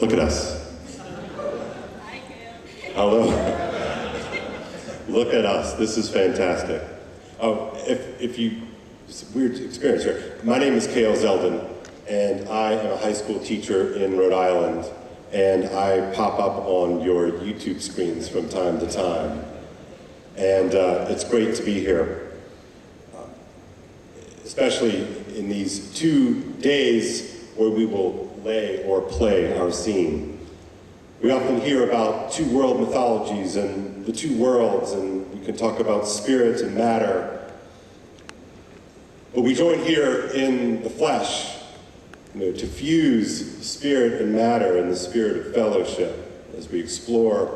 Look at us. Hello. Look at us. This is fantastic. Oh, if you, it's a weird experience here. My name is Cale Zeldin, and I am a high school teacher in Rhode Island, and I pop up on your YouTube screens from time to time. And it's great to be here, especially in these 2 days where we will lay or play our scene. We often hear about two world mythologies and the two worlds, and we can talk about spirit and matter. But we join here in the flesh, to fuse spirit and matter in the spirit of fellowship as we explore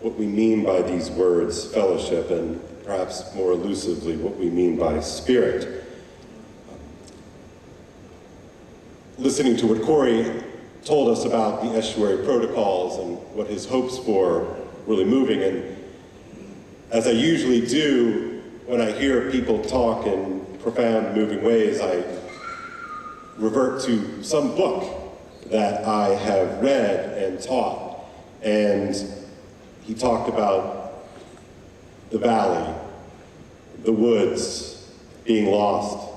what we mean by these words, fellowship, and perhaps more elusively, what we mean by spirit. Listening to what Corey told us about the estuary protocols and what his hopes for really moving. And as I usually do when I hear people talk in profound, moving ways, I revert to some book that I have read and taught. And he talked about the valley, the woods being lost,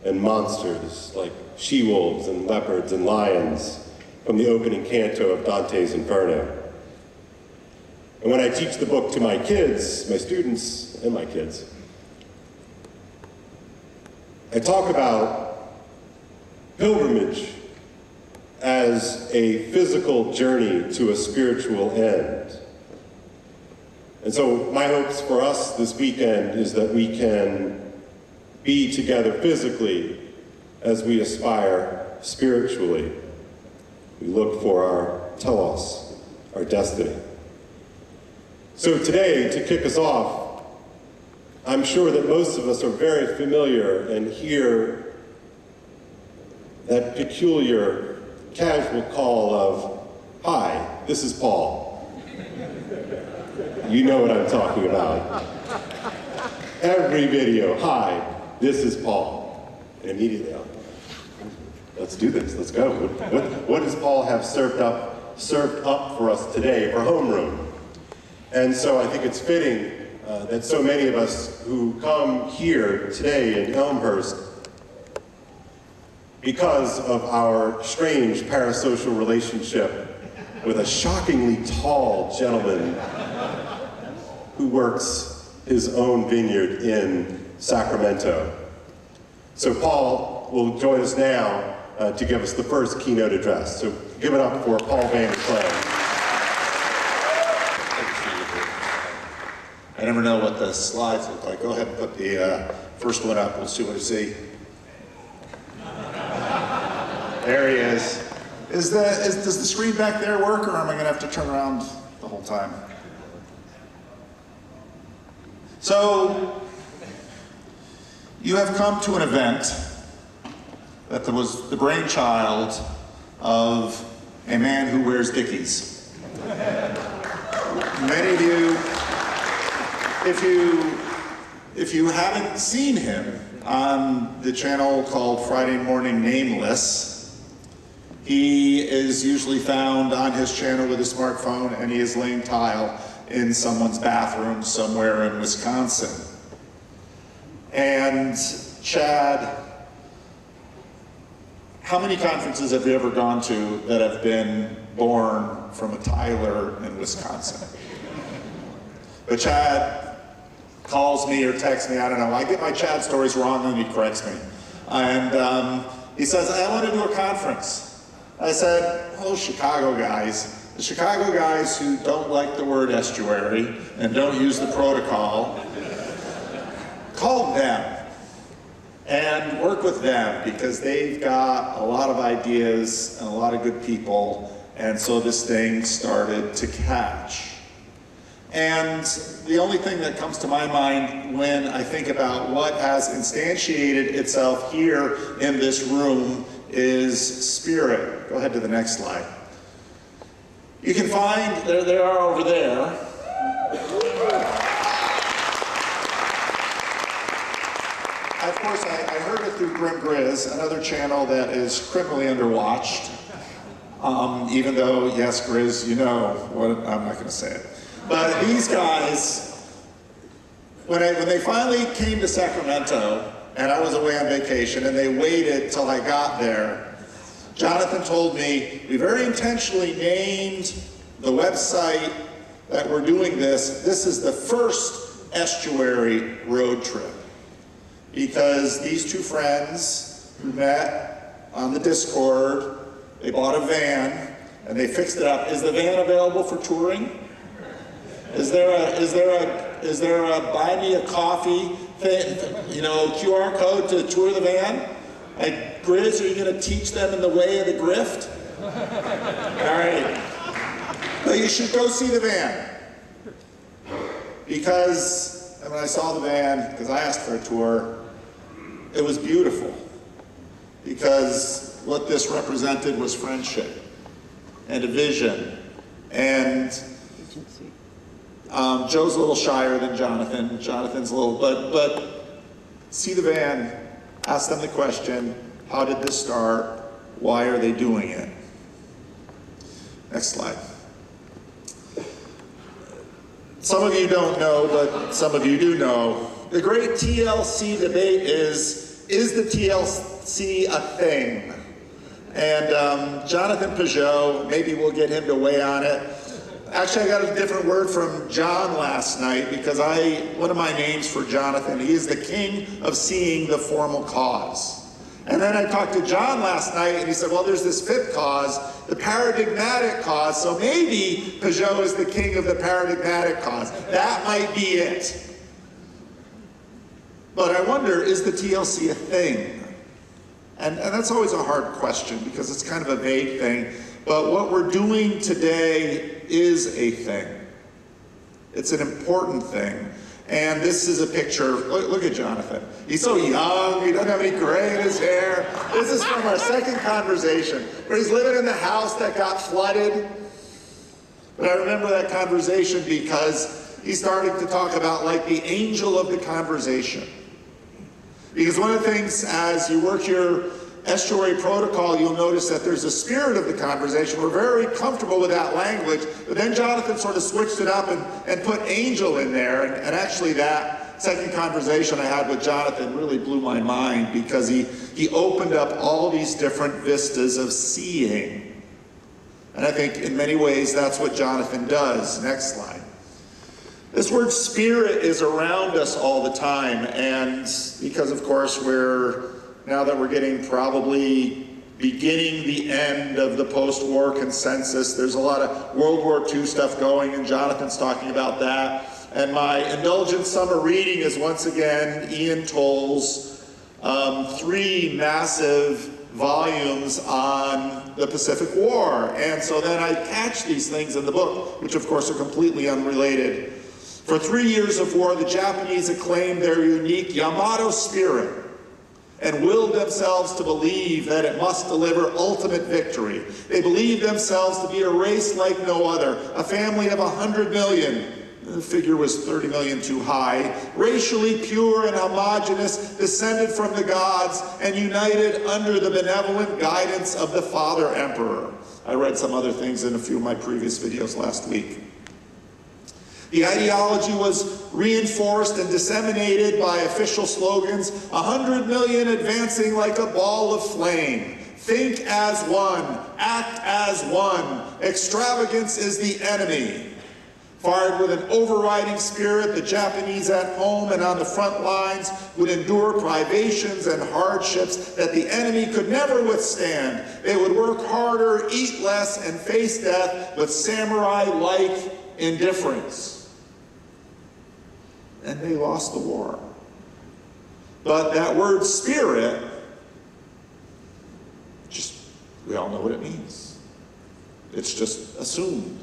and monsters like she-wolves and leopards and lions, from the opening canto of Dante's Inferno. And when I teach the book to my kids, my students and my kids, I talk about pilgrimage as a physical journey to a spiritual end. And so my hopes for us this weekend is that we can be together physically as we aspire spiritually. We look for our telos, our destiny. So today, to kick us off, I'm sure that most of us are very familiar and hear that peculiar, casual call of, "Hi, this is Paul." You know what I'm talking about. Every video, "Hi, this is Paul." And immediately, let's do this, let's go. What does Paul have served up for us today for homeroom? And so I think it's fitting that so many of us who come here today in Elmhurst, because of our strange parasocial relationship with a shockingly tall gentleman who works his own vineyard in Sacramento. So Paul will join us now to give us the first keynote address. So give it up for Paul Van Clay. I never know what the slides look like. Go ahead and put the first one up. We'll see what we see. There he is. Does the screen back there work, or am I going to have to turn around the whole time? So, you have come to an event that was the brainchild of a man who wears Dickies. Many of you, if you haven't seen him on the channel called Friday Morning Nameless, he is usually found on his channel with a smartphone, and he is laying tile in someone's bathroom somewhere in Wisconsin. And Chad, how many conferences have you ever gone to that have been born from a tiler in Wisconsin? But Chad calls me or texts me, I don't know. I get my Chad stories wrong and he corrects me. And he says, I want to do a conference. I said, oh, Chicago guys. The Chicago guys who don't like the word estuary and don't use the protocol, call them and work with them, because they've got a lot of ideas and a lot of good people. And so this thing started to catch. And the only thing that comes to my mind when I think about what has instantiated itself here in this room is spirit. Go ahead to the next slide. You can find, there they are over there. Of course, I heard it through Grim Grizz, another channel that is criminally underwatched. Even though, yes, Grizz, you know what, I'm not going to say it. But these guys, when they finally came to Sacramento, and I was away on vacation, and they waited till I got there, Jonathan told me, we very intentionally named the website that we're doing this. This is the first estuary road trip. Because these two friends who met on the Discord, they bought a van and they fixed it up. Is the van available for touring? Is there a buy me a coffee thing, QR code to tour the van? Like, Grizz, are you going to teach them in the way of the grift? All right. But you should go see the van. Because when I saw the van, because I asked for a tour, it was beautiful. Because what this represented was friendship and a vision. And Joe's a little shyer than Jonathan. Jonathan's a little, but see the van, ask them the question, how did this start? Why are they doing it? Next slide. Some of you don't know, but some of you do know. The great TLC debate is the TLC a thing? And Jonathan Peugeot, maybe we'll get him to weigh on it. Actually, I got a different word from John last night because one of my names for Jonathan, he is the king of seeing the formal cause. And then I talked to John last night and he said, well, there's this fifth cause, the paradigmatic cause, so maybe Peugeot is the king of the paradigmatic cause. That might be it. But I wonder, is the TLC a thing? And that's always a hard question because it's kind of a vague thing. But what we're doing today is a thing. It's an important thing. And this is a picture, look at Jonathan. He's so young, he doesn't have any gray in his hair. This is from our second conversation, where he's living in the house that got flooded. But I remember that conversation because he started to talk about like the angel of the conversation. Because one of the things as you work your estuary protocol, you'll notice that there's a spirit of the conversation. We're very comfortable with that language, but then Jonathan sort of switched it up and put angel in there. And actually that second conversation I had with Jonathan really blew my mind because he opened up all these different vistas of seeing. And I think in many ways that's what Jonathan does. Next slide. This word spirit is around us all the time, and because of course now that we're getting probably beginning the end of the post-war consensus, there's a lot of World War II stuff going, and Jonathan's talking about that. And my indulgent summer reading is once again Ian Toll's 3 massive volumes on the Pacific War. And so then I catch these things in the book, which of course are completely unrelated. For 3 years of war, the Japanese acclaimed their unique Yamato spirit and willed themselves to believe that it must deliver ultimate victory. They believed themselves to be a race like no other, a family of 100 million. The figure was 30 million too high, racially pure and homogeneous, descended from the gods, and united under the benevolent guidance of the Father Emperor. I read some other things in a few of my previous videos last week. The ideology was reinforced and disseminated by official slogans, 100 million advancing like a ball of flame. Think as one, act as one. Extravagance is the enemy. Fired with an overriding spirit, the Japanese at home and on the front lines would endure privations and hardships that the enemy could never withstand. They would work harder, eat less, and face death with samurai-like indifference. And they lost the war. But that word spirit, we all know what it means. It's just assumed.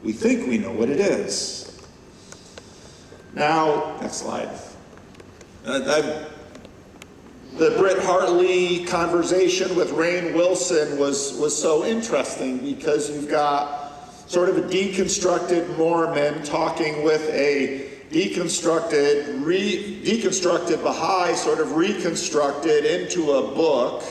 We think we know what it is. Now, next slide. The Britt Hartley conversation with Rainn Wilson was so interesting because you've got sort of a deconstructed Mormon talking with a deconstructed Baha'i, sort of reconstructed into a book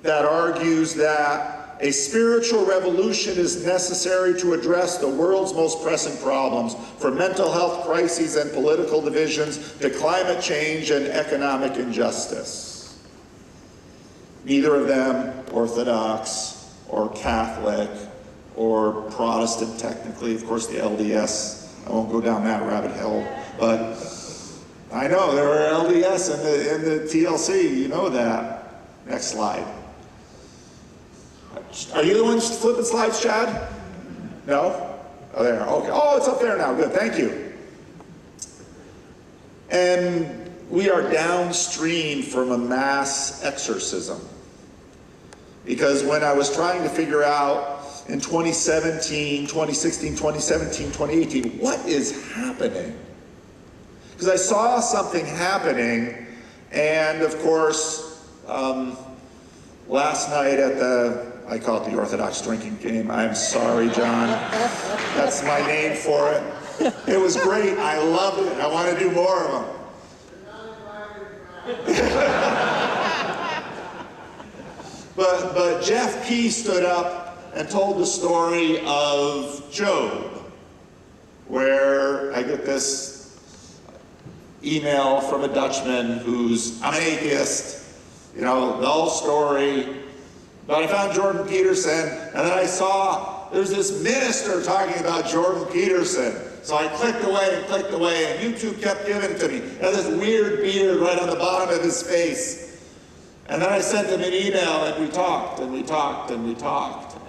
that argues that a spiritual revolution is necessary to address the world's most pressing problems, from mental health crises and political divisions to climate change and economic injustice. Neither of them Orthodox or Catholic or Protestant, technically. Of course, the LDS, I won't go down that rabbit hole, but I know there are LDS in the TLC, you know that. Next slide. Are you the ones flipping slides, Chad? No? Oh, there, okay. Oh, it's up there now, good, thank you. And we are downstream from a mass exorcism. Because when I was trying to figure out in 2017, 2016, 2017, 2018, what is happening? Because I saw something happening, and of course, last night at I call it the Orthodox drinking game. I'm sorry, John. That's my name for it. It was great. I loved it. I want to do more of them. But Jeff P. stood up and told the story of Job, where I get this email from a Dutchman who's, I'm an atheist, you know, the whole story. But I found Jordan Peterson, and then I saw there's this minister talking about Jordan Peterson. So I clicked away, and YouTube kept giving it to me. He had this weird beard right on the bottom of his face. And then I sent him an email, and we talked.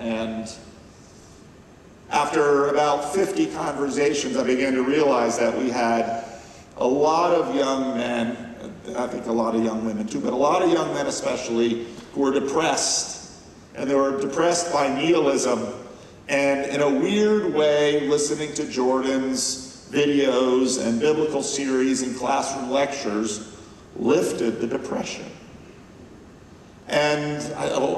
And after about 50 conversations, I began to realize that we had a lot of young men, I think a lot of young women too, but a lot of young men especially, who were depressed. And they were depressed by nihilism. And in a weird way, listening to Jordan's videos and biblical series and classroom lectures lifted the depression. And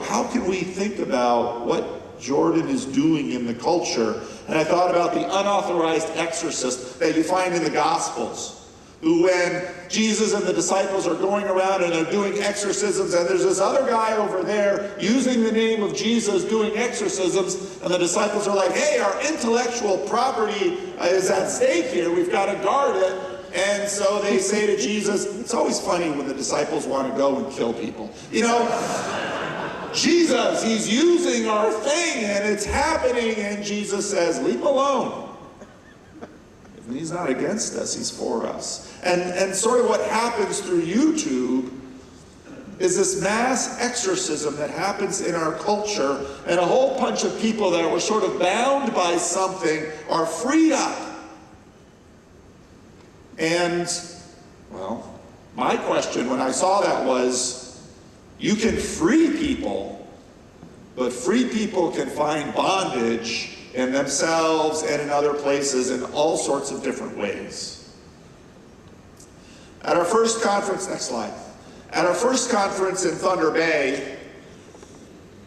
how can we think about what Jordan is doing in the culture? And I thought about the unauthorized exorcist that you find in the Gospels, who when Jesus and the disciples are going around and they're doing exorcisms, and there's this other guy over there using the name of Jesus doing exorcisms, and the disciples are like, hey, our intellectual property is at stake here, we've got to guard it. And so they say to Jesus, it's always funny when the disciples want to go and kill people. You know, Jesus, he's using our thing and it's happening, and Jesus says, leave him alone. If he's not against us, he's for us. And sort of what happens through YouTube is this mass exorcism that happens in our culture, and a whole bunch of people that were sort of bound by something are freed up. And, well, my question when I saw that was, you can free people, but free people can find bondage in themselves and in other places in all sorts of different ways. At our first conference, next slide. At our first conference in Thunder Bay,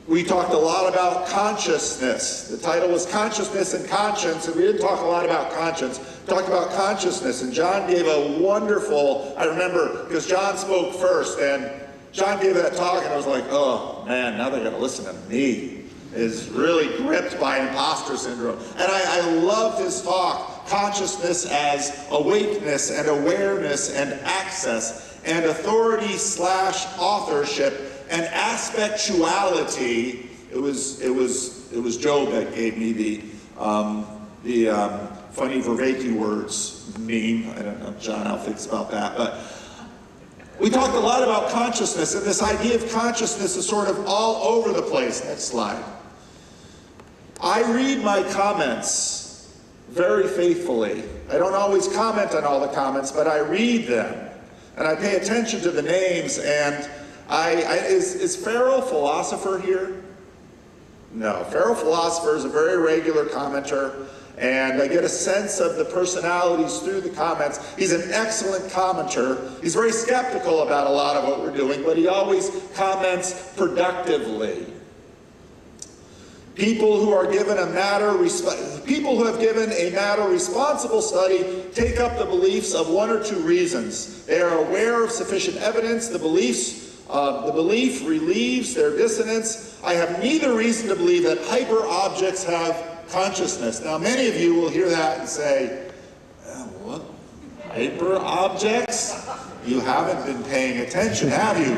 we talked a lot about consciousness. The title was Consciousness and Conscience, and we didn't talk a lot about conscience. We talked about consciousness, and John gave a wonderful, I remember, because John spoke first, and John gave that talk, and I was like, oh man, now they gotta listen to me. Is really gripped by imposter syndrome. And I loved his talk. Consciousness as awakeness and awareness and access and authority/authorship and aspectuality. It was Job that gave me the funny Vervaeke words meme. I don't know, John, how thinks about that, but we talked a lot about consciousness, and this idea of consciousness is sort of all over the place. Next slide. I read my comments very faithfully. I don't always comment on all the comments, but I read them. And I pay attention to the names, and is Pharaoh Philosopher here? No, Pharaoh Philosopher is a very regular commenter, and I get a sense of the personalities through the comments. He's an excellent commenter. He's very skeptical about a lot of what we're doing, but he always comments productively. People who have given a matter responsible study take up the beliefs of one or two reasons. They are aware of sufficient evidence. The belief relieves their dissonance. I have neither reason to believe that hyper-objects have consciousness. Now, many of you will hear that and say, what? Hyper-objects? You haven't been paying attention, have you?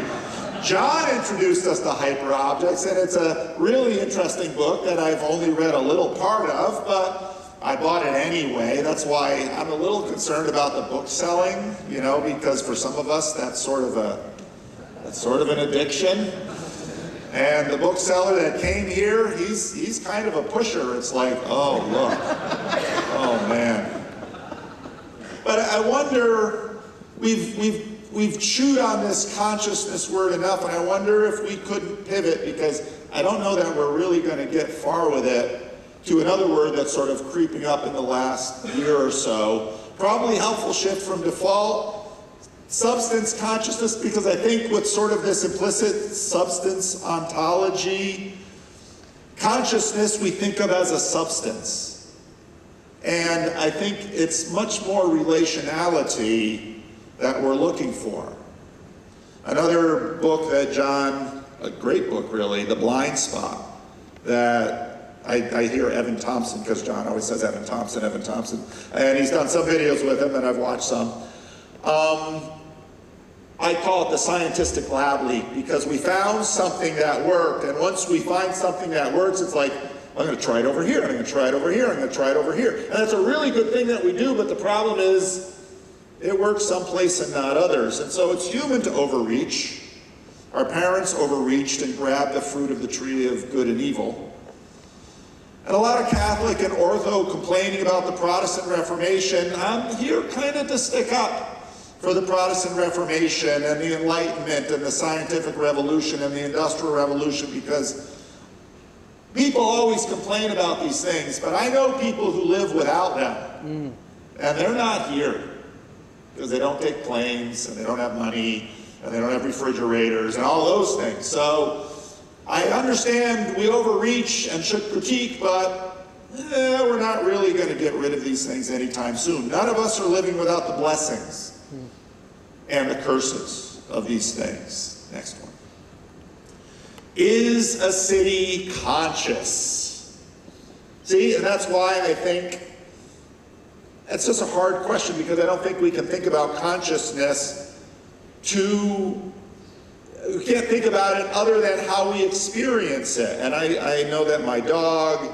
John introduced us to hyper-objects, and it's a really interesting book that I've only read a little part of, but I bought it anyway. That's why I'm a little concerned about the book selling, because for some of us that's sort of an addiction. And the bookseller that came here, he's kind of a pusher. It's like, oh look, oh man. But I wonder, we've chewed on this consciousness word enough, and I wonder if we couldn't pivot, because I don't know that we're really going to get far with it, to another word that's sort of creeping up in the last year or so. Probably helpful shift from default, substance consciousness, because I think with sort of this implicit substance ontology, consciousness we think of as a substance. And I think it's much more relationality that we're looking for. Another book that John, a great book really, The Blind Spot, that I hear Evan Thompson, because John always says Evan Thompson, and he's done some videos with him, and I've watched some. I call it the scientific lab leak, because we found something that worked, and once we find something that works, it's like, I'm going to try it over here, I'm going to try it over here, I'm going to try it over here. And that's a really good thing that we do, but the problem is it works someplace and not others. And so it's human to overreach. Our parents overreached and grabbed the fruit of the tree of good and evil. And a lot of Catholic and Ortho complaining about the Protestant Reformation. I'm here kind of to stick up for the Protestant Reformation and the Enlightenment and the Scientific Revolution and the Industrial Revolution, because people always complain about these things, but I know people who live without them, and they're not here because they don't take planes and they don't have money and they don't have refrigerators and all those things. So I understand we overreach and should critique, but we're not really going to get rid of these things anytime soon. None of us are living without the blessings and the curses of these things. Next one. Is a city conscious? See, and that's why I think it's just a hard question, because I don't think we can think about consciousness we can't think about it other than how we experience it. And I know that my dog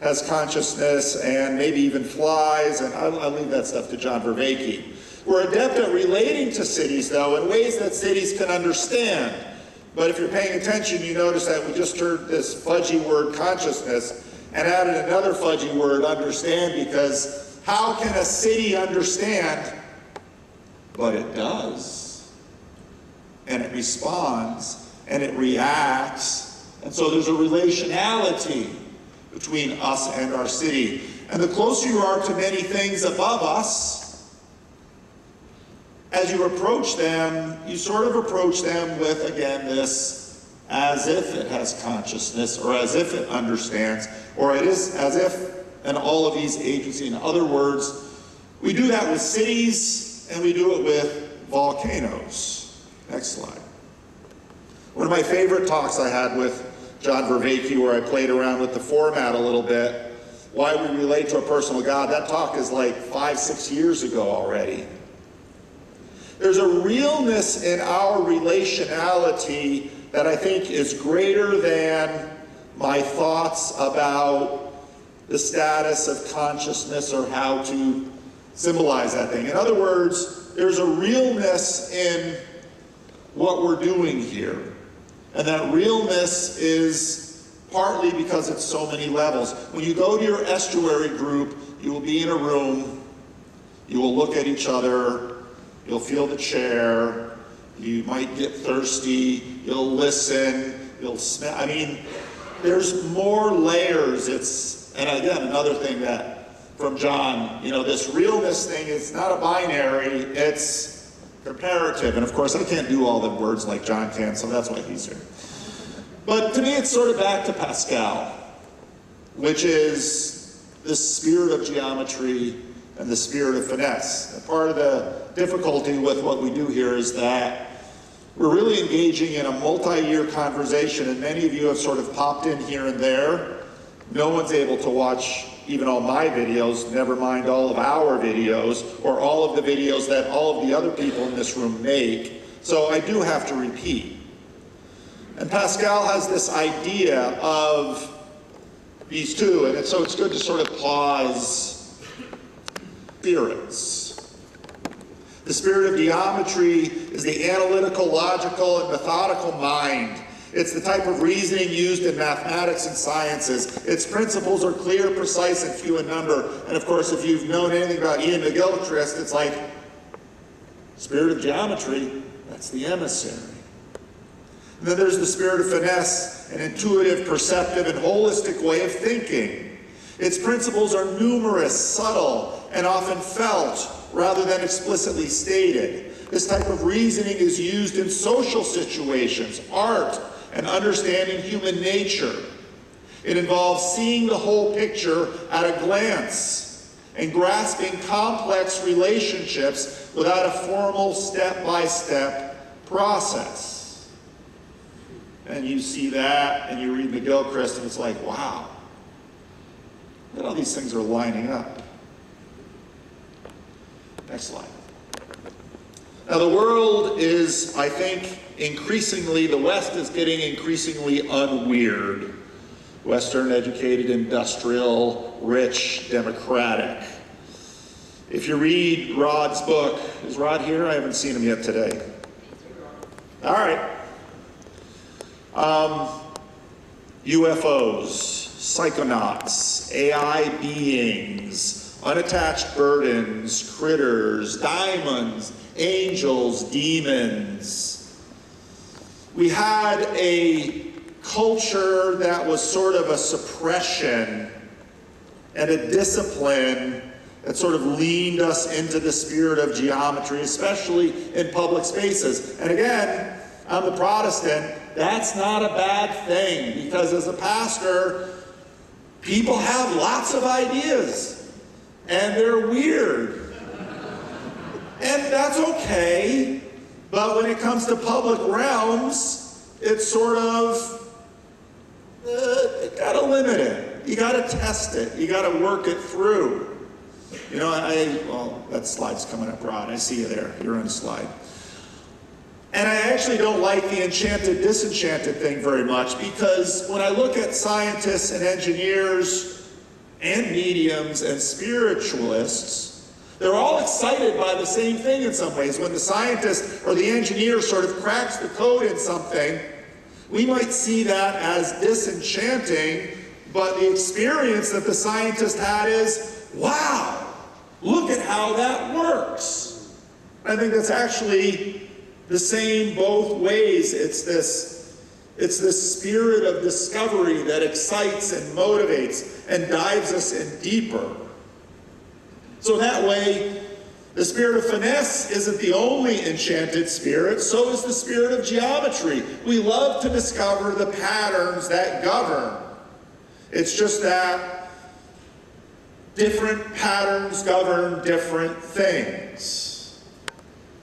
has consciousness, and maybe even flies, and I'll leave that stuff to John Vervaeke. We're adept at relating to cities, though, in ways that cities can understand. But if you're paying attention, you notice that we just heard this fudgy word consciousness and added another fudgy word understand, because how can a city understand? But it does. And it responds, and it reacts. And so there's a relationality between us and our city. And the closer you are to many things above us, as you approach them, you sort of approach them with, again, this as if it has consciousness, or as if it understands, or it is as if, and all of these agencies. In other words, we do that with cities, and we do it with volcanoes. Next slide. One of my favorite talks I had with John Vervaeke, where I played around with the format a little bit, why we relate to a personal God. That talk is like 5-6 years ago already. There's a realness in our relationality that I think is greater than my thoughts about the status of consciousness or how to symbolize that thing. In other words, there's a realness in what we're doing here. And that realness is partly because it's so many levels. When you go to your estuary group, you will be in a room, you will look at each other, you'll feel the chair, you might get thirsty, you'll listen, you'll smell. I mean, there's more layers. And again, another thing that from John, this realness thing is not a binary, it's comparative. And of course, I can't do all the words like John can, so that's why he's here. But to me, it's sort of back to Pascal, which is the spirit of geometry and the spirit of finesse. And part of the difficulty with what we do here is that We're really engaging in a multi-year conversation, and many of you have sort of popped in here and there. No one's able to watch even all my videos, never mind all of our videos, or all of the videos that all of the other people in this room make. So I do have to repeat. And Pascal has this idea of these two, and so it's good to sort of pause spirits. The spirit of geometry is the analytical, logical, and methodical mind. It's the type of reasoning used in mathematics and sciences. Its principles are clear, precise, and few in number. And of course, if you've known anything about Ian McGilchrist, it's like, spirit of geometry, that's the emissary. And then there's the spirit of finesse, an intuitive, perceptive, and holistic way of thinking. Its principles are numerous, subtle, and often felt rather than explicitly stated. This type of reasoning is used in social situations, art, and understanding human nature. It involves seeing the whole picture at a glance and grasping complex relationships without a formal step-by-step process. And you see that, and you read McGilchrist, and it's like, wow, look at how these things are lining up. Next slide. Now the world is, I think, increasingly, the West is getting increasingly unweird. Western, educated, industrial, rich, democratic. If you read Rod's book, is Rod here? I haven't seen him yet today. All right. UFOs, psychonauts, AI beings, unattached burdens, critters, diamonds, angels, demons. We had a culture that was sort of a suppression and a discipline that sort of leaned us into the spirit of geometry, especially in public spaces. And again, I'm the Protestant. That's not a bad thing, because as a pastor, people have lots of ideas, and they're weird. And that's okay, but when it comes to public realms, it's sort of, you gotta limit it. You gotta test it. You gotta work it through. You know, well, that slide's coming up, Rod. I see you there. You're on the slide. And I actually don't like the enchanted, disenchanted thing very much, because when I look at scientists and engineers and mediums and spiritualists, they're all excited by the same thing in some ways. When the scientist or the engineer sort of cracks the code in something, we might see that as disenchanting, but the experience that the scientist had is, wow, look at how that works. I think that's actually the same both ways. It's this spirit of discovery that excites and motivates and dives us in deeper. So that way, the spirit of finesse isn't the only enchanted spirit, so is the spirit of geometry. We love to discover the patterns that govern. It's just that different patterns govern different things.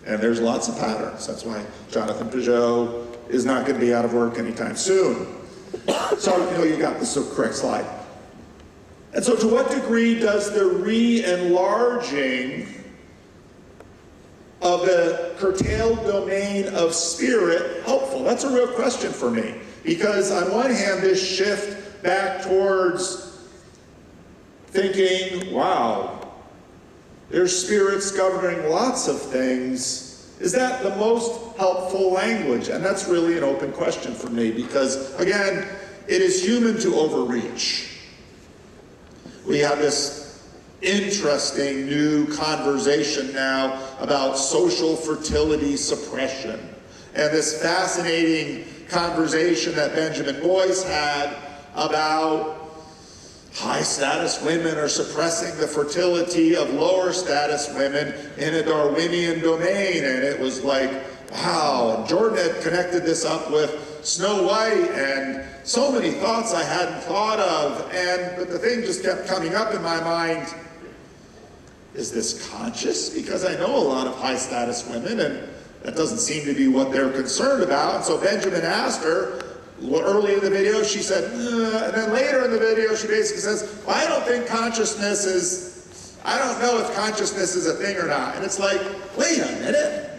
And there's lots of patterns. That's why Jonathan Peugeot is not going to be out of work anytime soon. So, you got this correct slide. And so to what degree does the re-enlarging of the curtailed domain of spirit helpful? That's a real question for me. Because on one hand, this shift back towards thinking, wow, there's spirits governing lots of things. Is that the most helpful language? And that's really an open question for me, because, again, it is human to overreach. We have this interesting new conversation now about social fertility suppression, and this fascinating conversation that Benjamin Boyce had about high-status women are suppressing the fertility of lower-status women in a Darwinian domain. And it was like, wow. And Jordan had connected this up with Snow White and so many thoughts I hadn't thought of. But the thing just kept coming up in my mind. Is this conscious? Because I know a lot of high-status women, and that doesn't seem to be what they're concerned about. And so Benjamin asked her, early in the video, she said, and then later in the video, she basically says, well, I don't know if consciousness is a thing or not. And it's like, wait a minute.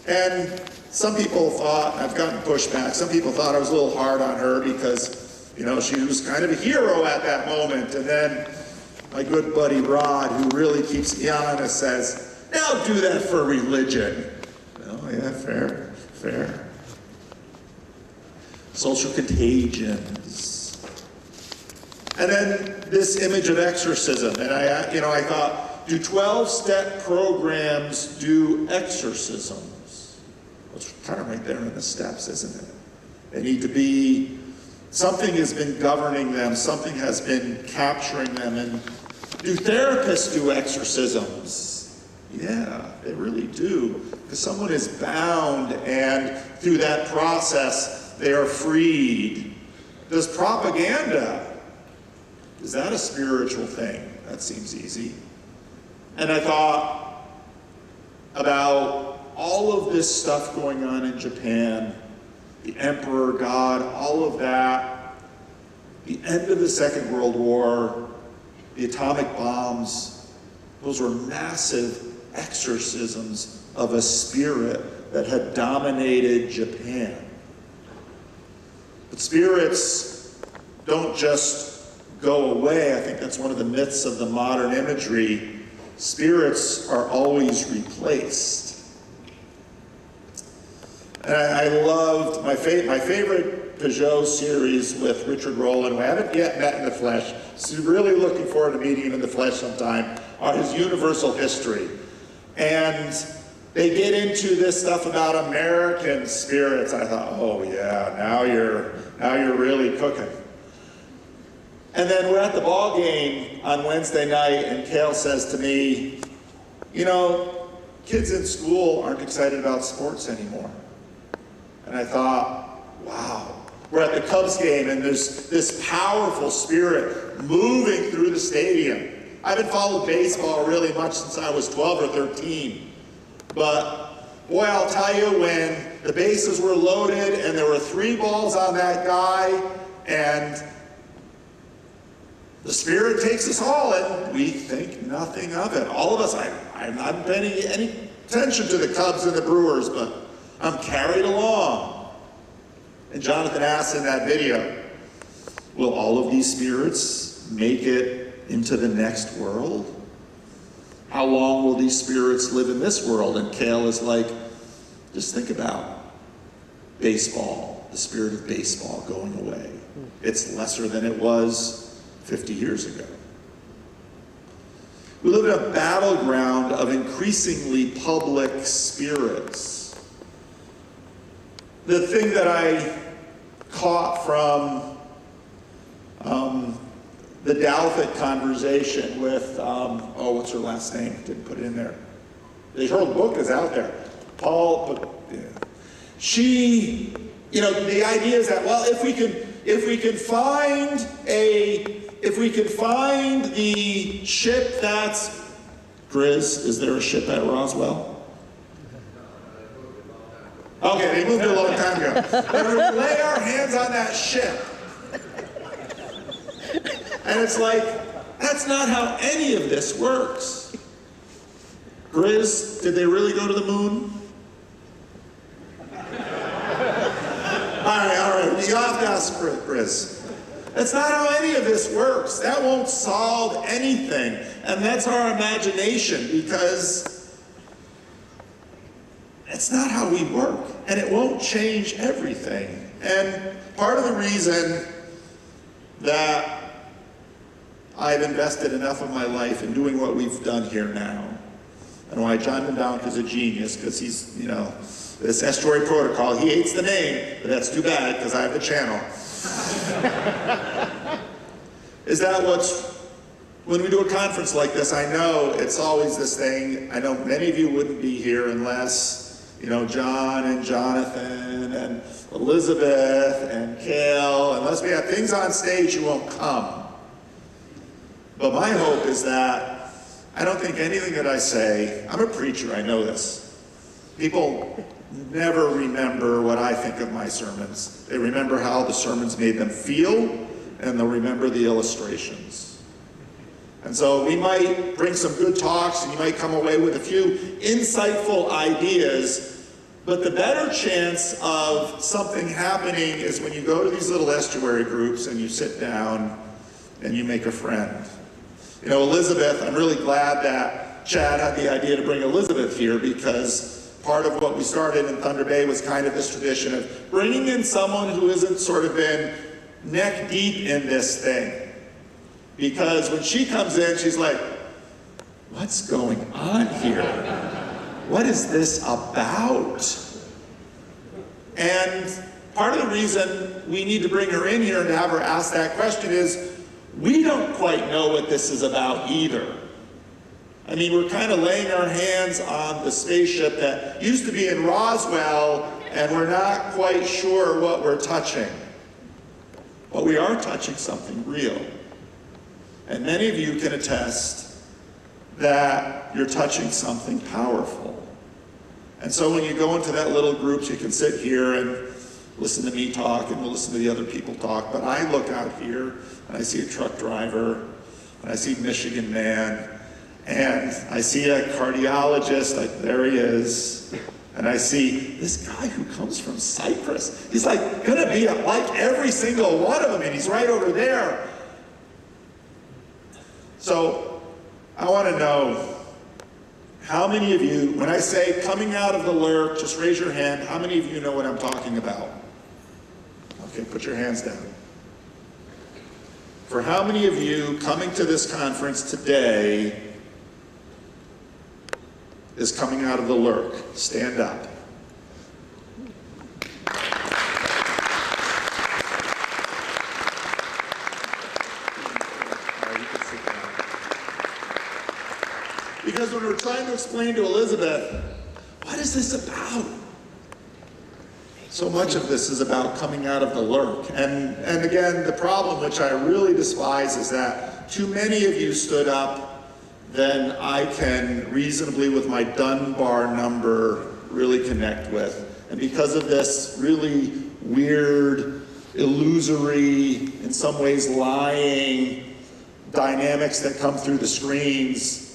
And some people thought, I've gotten pushback, some people thought I was a little hard on her because, you know, she was kind of a hero at that moment. And then my good buddy Rod, who really keeps me honest, says, now do that for religion. Oh yeah, fair. Social contagions. And then this image of exorcism. And I thought, do 12-step programs do exorcisms? It's kind of right there in the steps, isn't it? They need to be, something has been governing them, something has been capturing them. And do therapists do exorcisms? Yeah, they really do. Because someone is bound, and through that process, they are freed. Does propaganda, is that a spiritual thing? That seems easy. And I thought about all of this stuff going on in Japan, the emperor, God, all of that, the end of the Second World War, the atomic bombs, those were massive exorcisms of a spirit that had dominated Japan. But spirits don't just go away. I think that's one of the myths of the modern imagery. Spirits are always replaced. And I loved my favorite Peugeot series with Richard Rowland, who I haven't yet met in the flesh. So really looking forward to meeting him in the flesh sometime, are his Universal History. And they get into this stuff about American spirits. I thought, oh yeah, now you're really cooking. And then we're at the ball game on Wednesday night, and Kale says to me, you know, kids in school aren't excited about sports anymore. And I thought, wow. We're at the Cubs game, and there's this powerful spirit moving through the stadium. I haven't followed baseball really much since I was 12 or 13. But boy, I'll tell you, when the bases were loaded and there were 3 balls on that guy, and the spirit takes us all, and we think nothing of it. All of us, I'm not paying any attention to the Cubs and the Brewers, but I'm carried along. And Jonathan asked in that video, will all of these spirits make it into the next world? How long will these spirits live in this world? And Kale is like, just think about baseball, the spirit of baseball going away. It's lesser than it was 50 years ago. We live in a battleground of increasingly public spirits. The thing that I caught from the Dalfit conversation with, what's her last name? Didn't put it in there. Her book is out there. Yeah. She, the idea is that, well, if we can find the ship that's, Grizz, is there a ship at Roswell? Okay, they moved it a long time ago. But we lay our hands on that ship. And it's like, that's not how any of this works. Grizz, did they really go to the moon? All right, you have to ask Grizz. That's not how any of this works. That won't solve anything. And that's our imagination, because it's not how we work. And it won't change everything. And part of the reason that I've invested enough of my life in doing what we've done here now, and why John Dundonk is a genius, because he's, this estuary protocol, he hates the name, but that's too bad, because I have the channel. Is that when we do a conference like this, I know it's always this thing, I know many of you wouldn't be here unless, John and Jonathan and Elizabeth and Kale, unless we have things on stage, you won't come. But my hope is that I don't think anything that I say, I'm a preacher, I know this. People never remember what I think of my sermons. They remember how the sermons made them feel, and they'll remember the illustrations. And so we might bring some good talks, and you might come away with a few insightful ideas, but the better chance of something happening is when you go to these little estuary groups and you sit down and you make a friend. You know, Elizabeth, I'm really glad that Chad had the idea to bring Elizabeth here, because part of what we started in Thunder Bay was kind of this tradition of bringing in someone who isn't sort of been neck deep in this thing. Because when she comes in, she's like, what's going on here? What is this about? And part of the reason we need to bring her in here and to have her ask that question is we don't quite know what this is about either. I mean, we're kind of laying our hands on the spaceship that used to be in Roswell, and we're not quite sure what we're touching. But we are touching something real. And many of you can attest that you're touching something powerful. And so when you go into that little groups, you can sit here and listen to me talk, and we'll listen to the other people talk. But I look out here, and I see a truck driver, and I see Michigan Man, and I see a cardiologist, like there he is, and I see this guy who comes from Cyprus. He's like gonna be like every single one of them, and he's right over there. So I want to know, how many of you, when I say coming out of the lurk, just raise your hand, how many of you know what I'm talking about? Okay, put your hands down. For how many of you coming to this conference today is coming out of the lurk? Stand up. Because when we're trying to explain to Elizabeth, what is this about? So much of this is about coming out of the lurk. And again, the problem, which I really despise, is that too many of you stood up, then I can reasonably, with my Dunbar number, really connect with. And because of this really weird, illusory, in some ways lying dynamics that come through the screens,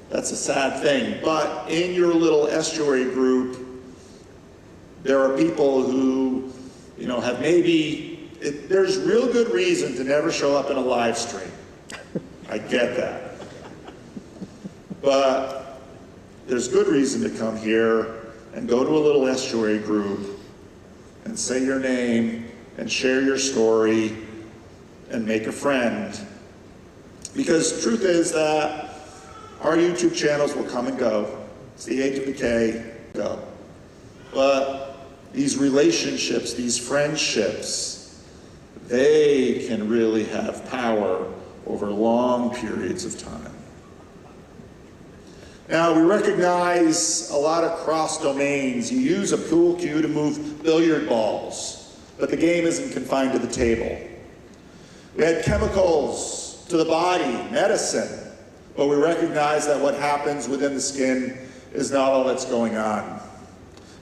that's a sad thing. But in your little estuary group, there are people who, you know, have there's real good reason to never show up in a live stream. I get that. But there's good reason to come here and go to a little estuary group and say your name and share your story and make a friend. Because the truth is that our YouTube channels will come and go. It's the age of decay, go. But these relationships, these friendships, they can really have power over long periods of time. Now, we recognize a lot of cross domains. You use a pool cue to move billiard balls, but the game isn't confined to the table. We had chemicals to the body, medicine. But we recognize that what happens within the skin is not all that's going on.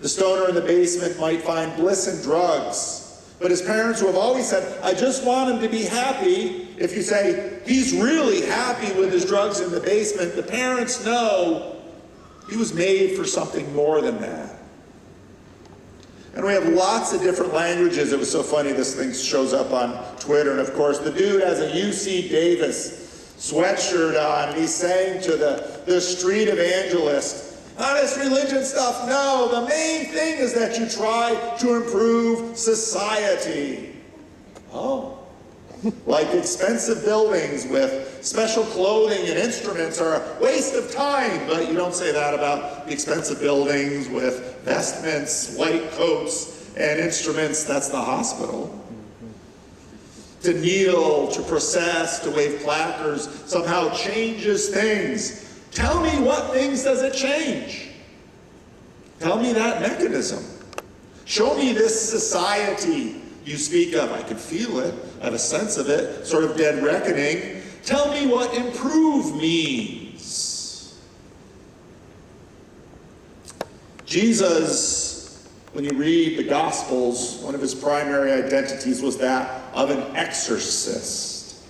The stoner in the basement might find bliss in drugs, but his parents, who have always said, I just want him to be happy, if you say, he's really happy with his drugs in the basement, the parents know he was made for something more than that. And we have lots of different languages. It was so funny, this thing shows up on Twitter, and of course the dude has a UC Davis sweatshirt on, and he's saying to the street evangelist, not this religion stuff, no, the main thing is that you try to improve society. Oh, like expensive buildings with special clothing and instruments are a waste of time, but you don't say that about the expensive buildings with vestments, white coats, and instruments. That's the hospital. To kneel, to process, to wave placards somehow changes things. Tell me, what things does it change? Tell me that mechanism. Show me this society you speak of. I can feel it. I have a sense of it, sort of dead reckoning. Tell me what improve means. Jesus, when you read the Gospels, one of his primary identities was that of an exorcist.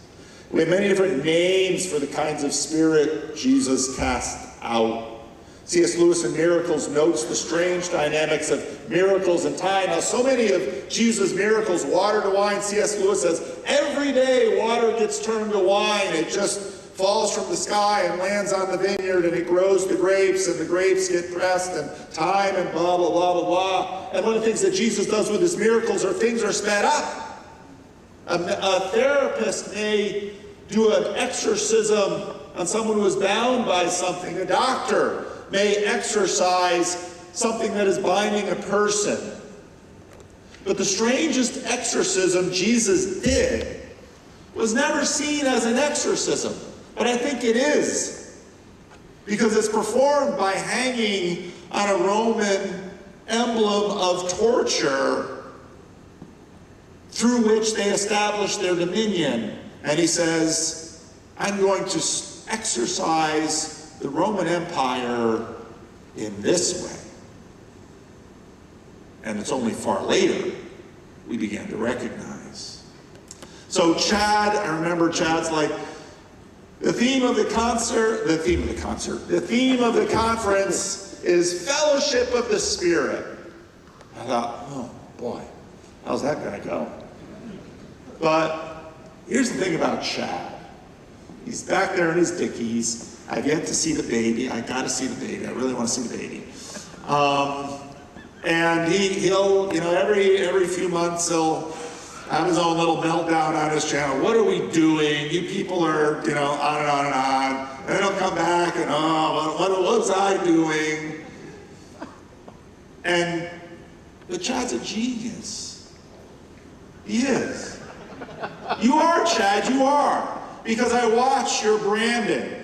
We have many different names for the kinds of spirit Jesus cast out. C.S. Lewis in Miracles notes the strange dynamics of miracles and time. Now, so many of Jesus' miracles, water to wine, C.S. Lewis says, every day water gets turned to wine. It just falls from the sky and lands on the vineyard, and it grows the grapes, and the grapes get pressed, and time, and blah, blah, blah, blah, blah. And one of the things that Jesus does with his miracles are things are sped up. A therapist may do an exorcism on someone who is bound by something. A doctor may exorcise something that is binding a person. But the strangest exorcism Jesus did was never seen as an exorcism. But I think it is, because it's performed by hanging on a Roman emblem of torture through which they established their dominion. And he says, I'm going to exorcise the Roman Empire in this way. And it's only far later we began to recognize. So Chad, I remember Chad's like, the theme of the conference is fellowship of the Spirit. I thought, oh boy, how's that gonna go? But here's the thing about Chad. He's back there in his dickies. I've yet to see the baby. I gotta see the baby. I really want to see the baby. And he'll, every few months he'll have his own little meltdown on his channel. What are we doing? You people are, on and on and on. And then he'll come back and, what was I doing? But Chad's a genius. He is. You are, Chad, you are. Because I watch your branding.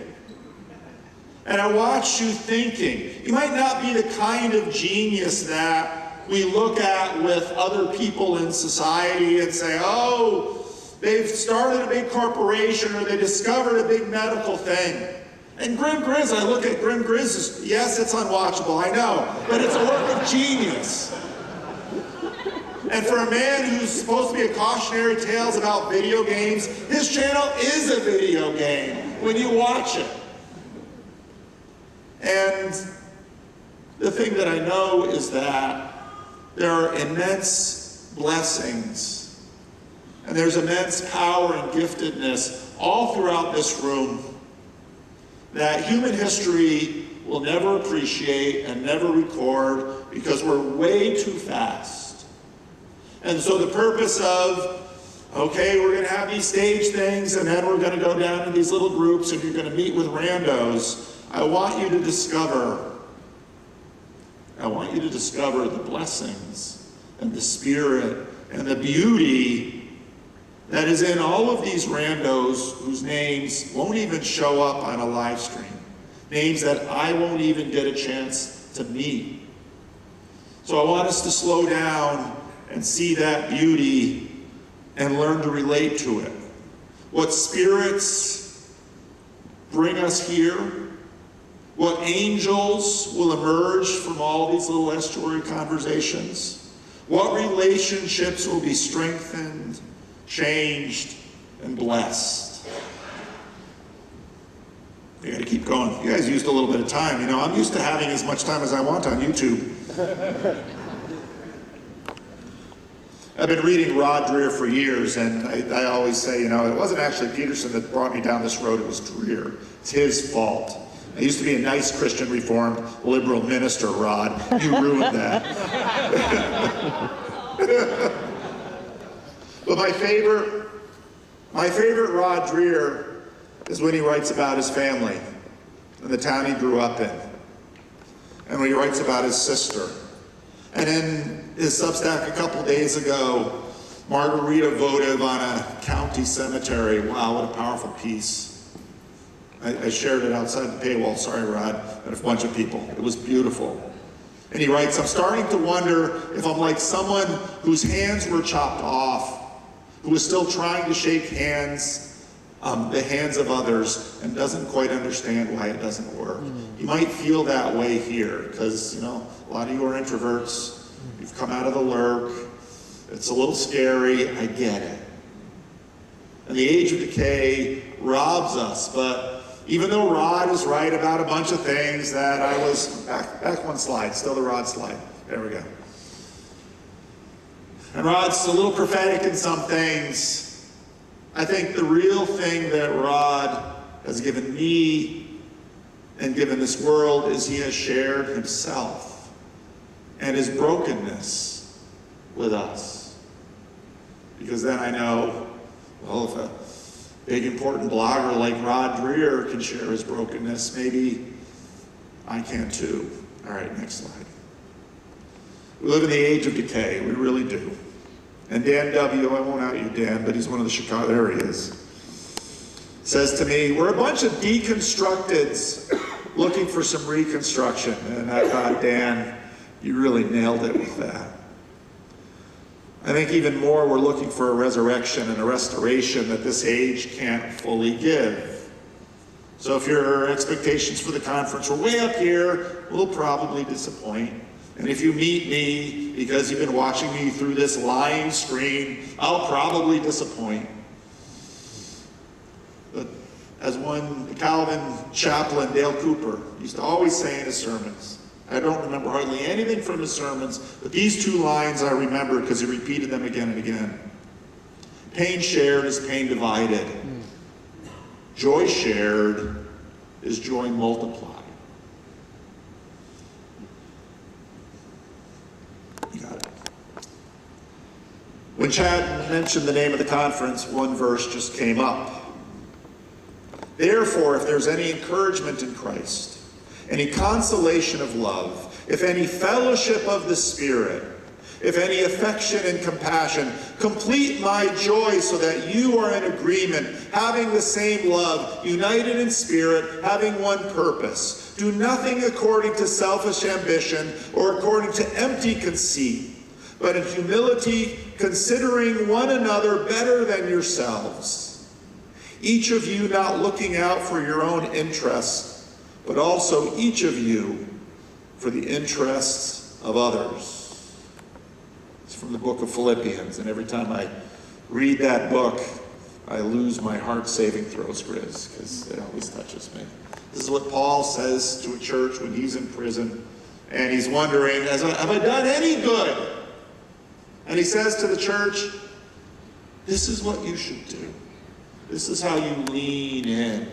And I watch you thinking. You might not be the kind of genius that we look at with other people in society and say, oh, they've started a big corporation or they discovered a big medical thing. And Grim Grizz, I look at Grim Grizz, yes, it's unwatchable, I know, but it's a work of genius. And for a man who's supposed to be a cautionary tales about video games, his channel is a video game when you watch it. And the thing that I know is that there are immense blessings and there's immense power and giftedness all throughout this room that human history will never appreciate and never record because we're way too fast. And so the purpose of, okay, we're going to have these stage things and then we're going to go down to these little groups and you're going to meet with randos. I want you to discover the blessings and the spirit and the beauty that is in all of these randos whose names won't even show up on a live stream. Names that I won't even get a chance to meet. So I want us to slow down and see that beauty and learn to relate to it. What spirits bring us here, what angels will emerge from all these little estuary conversations, what relationships will be strengthened, changed, and blessed. You gotta keep going. You guys used a little bit of time. I'm used to having as much time as I want on YouTube. I've been reading Rod Dreher for years, and I always say, it wasn't actually Peterson that brought me down this road, it was Dreher. It's his fault. I used to be a nice Christian Reformed liberal minister, Rod. You ruined that. But my favorite Rod Dreher is when he writes about his family and the town he grew up in. And when he writes about his sister. And in his Substack a couple days ago, Margarita votive on a county cemetery. Wow, what a powerful piece. I shared it outside the paywall, sorry Rod, and a bunch of people. It was beautiful. And he writes, I'm starting to wonder if I'm like someone whose hands were chopped off, who is still trying to shake hands the hands of others and doesn't quite understand why it doesn't work. You might feel that way here because, a lot of you are introverts. You've come out of the lurk. It's a little scary. I get it. And the age of decay robs us. But even though Rod is right about a bunch of things that I was, back one slide, still the Rod slide. There we go. And Rod's a little prophetic in some things. I think the real thing that Rod has given me and given this world is he has shared himself and his brokenness with us. Because then I know, well, if a big important blogger like Rod Dreher can share his brokenness, maybe I can too. All right, next slide. We live in the age of decay, we really do. And Dan W., I won't out you, Dan, but he's one of the Chicago, there he is, says to me, we're a bunch of deconstructeds looking for some reconstruction. And I thought, Dan, you really nailed it with that. I think even more, we're looking for a resurrection and a restoration that this age can't fully give. So if your expectations for the conference were way up here, we'll probably disappoint. And if you meet me because you've been watching me through this lying screen, I'll probably disappoint. But as one Calvin chaplain, Dale Cooper, used to always say in his sermons, I don't remember hardly anything from his sermons, but these two lines I remember because he repeated them again and again. Pain shared is pain divided. Joy shared is joy multiplied. You got it. When Chad mentioned the name of the conference, one verse just came up. Therefore, if there's any encouragement in Christ, any consolation of love, if any fellowship of the Spirit, if any affection and compassion, complete my joy so that you are in agreement, having the same love, united in spirit, having one purpose. Do nothing according to selfish ambition or according to empty conceit, but in humility, considering one another better than yourselves. Each of you not looking out for your own interests, but also each of you for the interests of others. It's from the book of Philippians, and every time I read that book, I lose my heart-saving throat grizz, because it always touches me. This is what Paul says to a church when he's in prison, and he's wondering, have I done any good? And he says to the church, this is what you should do. This is how you lean in.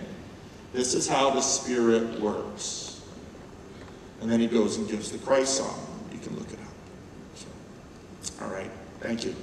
This is how the Spirit works. And then he goes and gives the Christ song. You can look it up. So, all right. Thank you.